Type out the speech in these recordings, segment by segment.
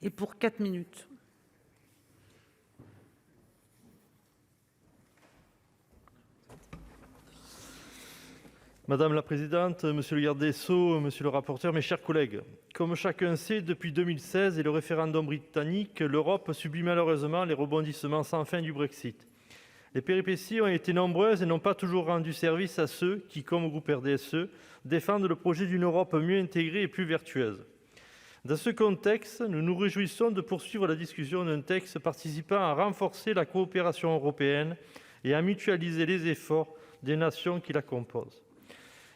Et pour 4 minutes. Madame la présidente, monsieur le garde des Sceaux, monsieur le rapporteur, mes chers collègues, comme chacun sait, depuis 2016 et le référendum britannique, l'Europe subit malheureusement les rebondissements sans fin du Brexit. Les péripéties ont été nombreuses et n'ont pas toujours rendu service à ceux qui, comme au groupe RDSE, défendent le projet d'une Europe mieux intégrée et plus vertueuse. Dans ce contexte, nous nous réjouissons de poursuivre la discussion d'un texte participant à renforcer la coopération européenne et à mutualiser les efforts des nations qui la composent.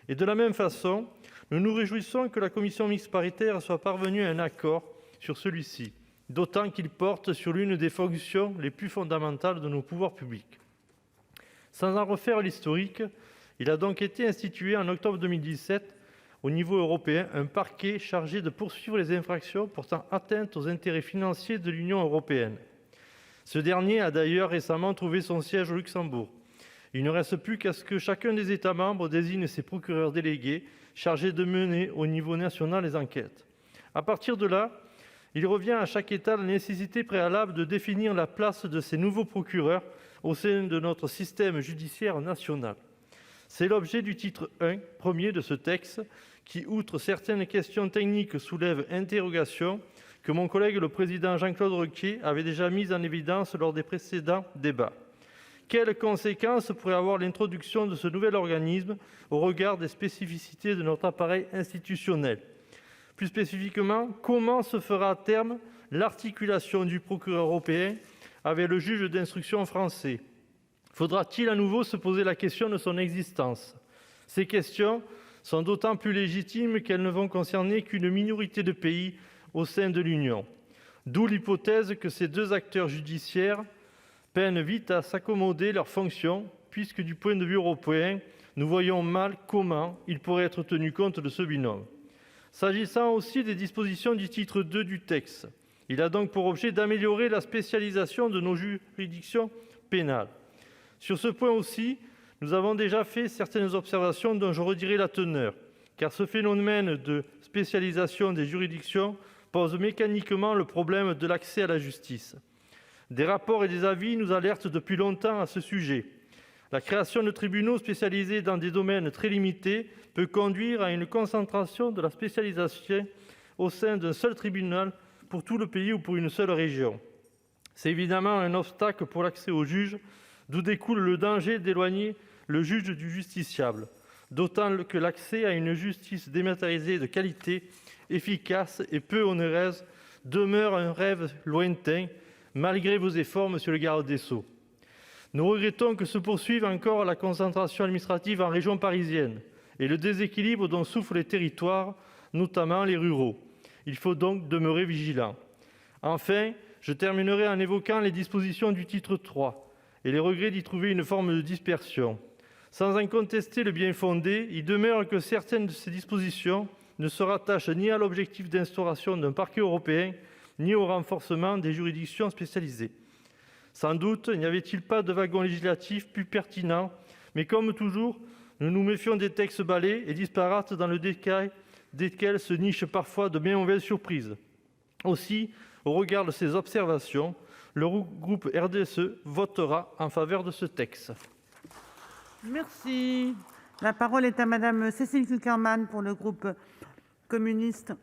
Et de la même façon, nous nous réjouissons que la commission mixte paritaire soit parvenue à un accord sur celui-ci, d'autant qu'il porte sur l'une des fonctions les plus fondamentales de nos pouvoirs publics. Sans en refaire l'historique, il a donc été institué en octobre 2017 au niveau européen un parquet chargé de poursuivre les infractions portant atteinte aux intérêts financiers de l'Union européenne. Ce dernier a d'ailleurs récemment trouvé son siège au Luxembourg. Il ne reste plus qu'à ce que chacun des États membres désigne ses procureurs délégués chargés de mener au niveau national les enquêtes. À partir de là, il revient à chaque État la nécessité préalable de définir la place de ces nouveaux procureurs au sein de notre système judiciaire national. C'est l'objet du titre 1, premier de ce texte, qui, outre certaines questions techniques, soulève interrogations que mon collègue le président Jean-Claude Requier avait déjà mises en évidence lors des précédents débats. Quelles conséquences pourrait avoir l'introduction de ce nouvel organisme au regard des spécificités de notre appareil institutionnel ? Plus spécifiquement, comment se fera à terme l'articulation du procureur européen avec le juge d'instruction français ? Faudra-t-il à nouveau se poser la question de son existence ? Ces questions sont d'autant plus légitimes qu'elles ne vont concerner qu'une minorité de pays au sein de l'Union. D'où l'hypothèse que ces deux acteurs judiciaires peinent vite à s'accommoder leurs fonctions, puisque du point de vue européen, nous voyons mal comment il pourrait être tenu compte de ce binôme. S'agissant aussi des dispositions du titre 2 du texte, il a donc pour objet d'améliorer la spécialisation de nos juridictions pénales. Sur ce point aussi, nous avons déjà fait certaines observations dont je redirai la teneur, car ce phénomène de spécialisation des juridictions pose mécaniquement le problème de l'accès à la justice. Des rapports et des avis nous alertent depuis longtemps à ce sujet. La création de tribunaux spécialisés dans des domaines très limités peut conduire à une concentration de la spécialisation au sein d'un seul tribunal pour tout le pays ou pour une seule région. C'est évidemment un obstacle pour l'accès aux juges, d'où découle le danger d'éloigner le juge du justiciable, d'autant que l'accès à une justice dématérialisée de qualité, efficace et peu onéreuse demeure un rêve lointain, malgré vos efforts, monsieur le garde des Sceaux. Nous regrettons que se poursuive encore la concentration administrative en région parisienne et le déséquilibre dont souffrent les territoires, notamment les ruraux. Il faut donc demeurer vigilant. Enfin, je terminerai en évoquant les dispositions du titre 3 et les regrets d'y trouver une forme de dispersion. Sans en contester le bien-fondé, il demeure que certaines de ces dispositions ne se rattachent ni à l'objectif d'instauration d'un parquet européen, ni au renforcement des juridictions spécialisées. Sans doute n'y avait-il pas de wagon législatif plus pertinent, mais comme toujours, nous nous méfions des textes balais et disparates dans le détail desquels se nichent parfois de bien mauvaises surprises. Aussi, au regard de ces observations, le groupe RDSE votera en faveur de ce texte. Merci. La parole est à Madame Cécile Cukierman pour le groupe communiste.